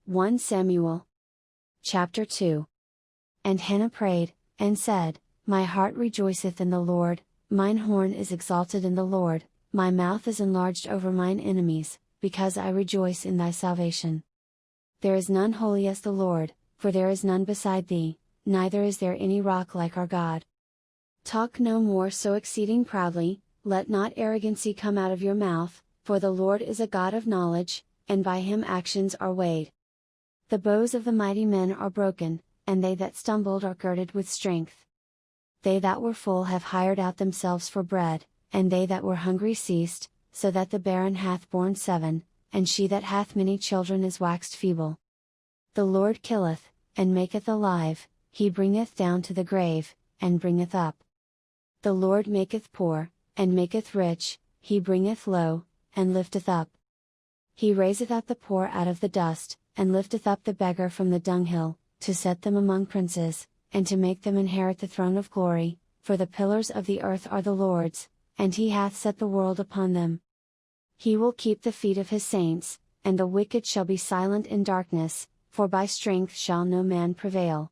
1 Samuel chapter 2. And Hannah prayed, and said, My heart rejoiceth in the Lord, mine horn is exalted in the Lord, my mouth is enlarged over mine enemies, because I rejoice in thy salvation. There is none holy as the Lord, for there is none beside thee, neither is there any rock like our God. Talk no more so exceeding proudly, let not arrogancy come out of your mouth, for the Lord is a God of knowledge, and by him actions are weighed. The bows of the mighty men are broken, and they that stumbled are girded with strength. They that were full have hired out themselves for bread, and they that were hungry ceased, so that the barren hath borne 7, and she that hath many children is waxed feeble. The Lord killeth, and maketh alive, he bringeth down to the grave, and bringeth up. The Lord maketh poor, and maketh rich, he bringeth low, and lifteth up. He raiseth up the poor out of the dust, and lifteth up the beggar from the dunghill, to set them among princes, and to make them inherit the throne of glory, for the pillars of the earth are the Lord's, and he hath set the world upon them. He will keep the feet of his saints, and the wicked shall be silent in darkness, for by strength shall no man prevail.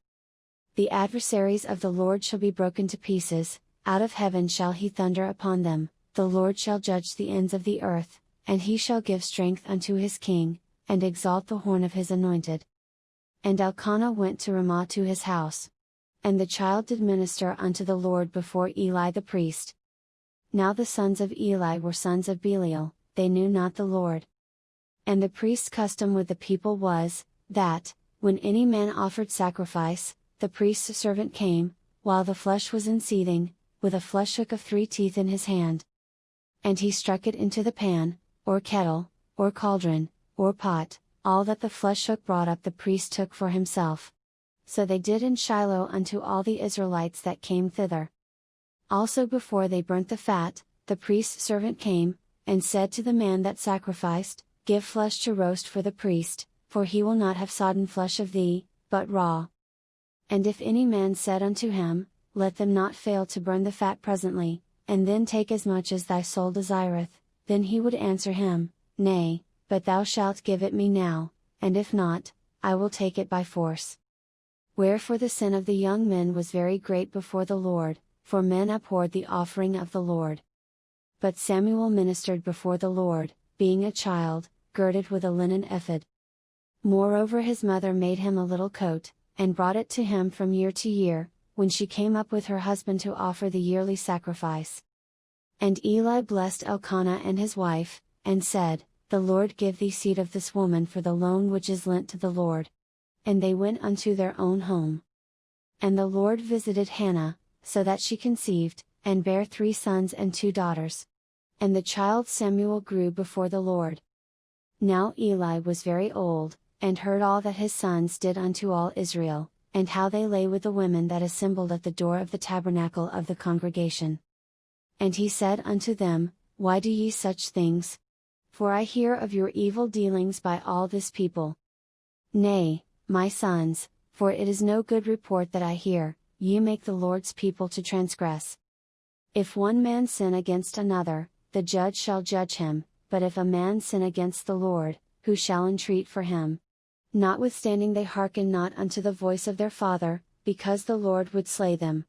The adversaries of the Lord shall be broken to pieces, out of heaven shall he thunder upon them, the Lord shall judge the ends of the earth, and he shall give strength unto his king, and exalt the horn of his anointed. And Elkanah went to Ramah to his house. And the child did minister unto the Lord before Eli the priest. Now the sons of Eli were sons of Belial, they knew not the Lord. And the priest's custom with the people was, that, when any man offered sacrifice, the priest's servant came, while the flesh was in seething, with a flesh hook of 3 teeth in his hand. And he struck it into the pan, or kettle, or cauldron, or pot, all that the flesh hook brought up the priest took for himself. So they did in Shiloh unto all the Israelites that came thither. Also before they burnt the fat, the priest's servant came, and said to the man that sacrificed, Give flesh to roast for the priest, for he will not have sodden flesh of thee, but raw. And if any man said unto him, Let them not fail to burn the fat presently, and then take as much as thy soul desireth, then he would answer him, Nay, but thou shalt give it me now, and if not, I will take it by force. Wherefore the sin of the young men was very great before the Lord, for men abhorred the offering of the Lord. But Samuel ministered before the Lord, being a child, girded with a linen ephod. Moreover his mother made him a little coat, and brought it to him from year to year, when she came up with her husband to offer the yearly sacrifice. And Eli blessed Elkanah and his wife, and said, The Lord give thee seed of this woman for the loan which is lent to the Lord. And they went unto their own home. And the Lord visited Hannah, so that she conceived, and bare 3 sons and 2 daughters. And the child Samuel grew before the Lord. Now Eli was very old, and heard all that his sons did unto all Israel, and how they lay with the women that assembled at the door of the tabernacle of the congregation. And he said unto them, Why do ye such things? For I hear of your evil dealings by all this people. Nay, my sons, for it is no good report that I hear, ye make the Lord's people to transgress. If one man sin against another, the judge shall judge him, but if a man sin against the Lord, who shall entreat for him? Notwithstanding they hearken not unto the voice of their father, because the Lord would slay them.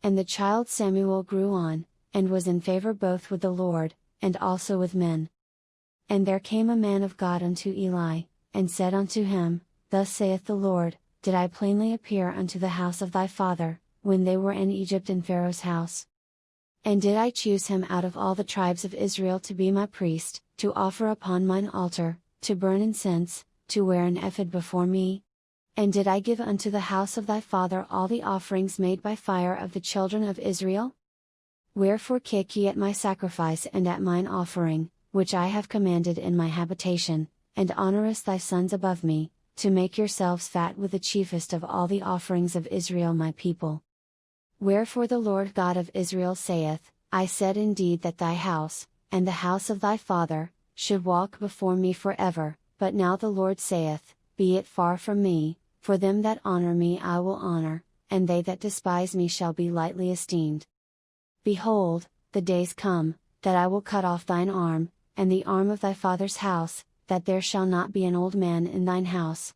And the child Samuel grew on, and was in favor both with the Lord, and also with men. And there came a man of God unto Eli, and said unto him, Thus saith the Lord, Did I plainly appear unto the house of thy father, when they were in Egypt in Pharaoh's house? And did I choose him out of all the tribes of Israel to be my priest, to offer upon mine altar, to burn incense, to wear an ephod before me? And did I give unto the house of thy father all the offerings made by fire of the children of Israel? Wherefore kick ye at my sacrifice and at mine offering, which I have commanded in my habitation, and honorest thy sons above me, to make yourselves fat with the chiefest of all the offerings of Israel my people. Wherefore the Lord God of Israel saith, I said indeed that thy house, and the house of thy father, should walk before me forever, but now the Lord saith, Be it far from me, for them that honor me I will honor, and they that despise me shall be lightly esteemed. Behold, the days come, that I will cut off thine arm, and the arm of thy father's house, that there shall not be an old man in thine house.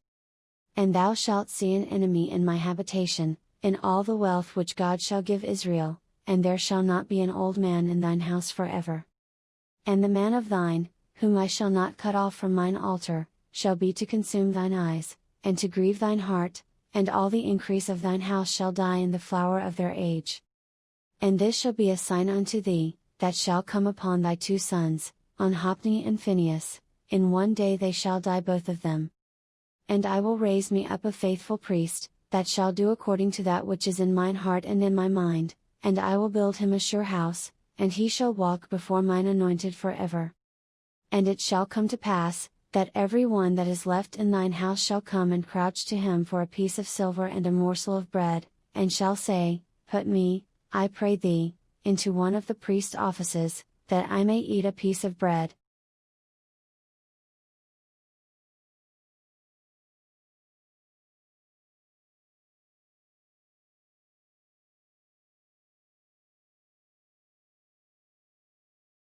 And thou shalt see an enemy in my habitation, in all the wealth which God shall give Israel, and there shall not be an old man in thine house forever. And the man of thine, whom I shall not cut off from mine altar, shall be to consume thine eyes, and to grieve thine heart, and all the increase of thine house shall die in the flower of their age. And this shall be a sign unto thee, that shall come upon thy 2 sons, on Hophni and Phinehas, in one day they shall die both of them. And I will raise me up a faithful priest, that shall do according to that which is in mine heart and in my mind, and I will build him a sure house, and he shall walk before mine anointed forever. And it shall come to pass, that every one that is left in thine house shall come and crouch to him for a piece of silver and a morsel of bread, and shall say, Put me, I pray thee, into one of the priest's offices, that I may eat a piece of bread,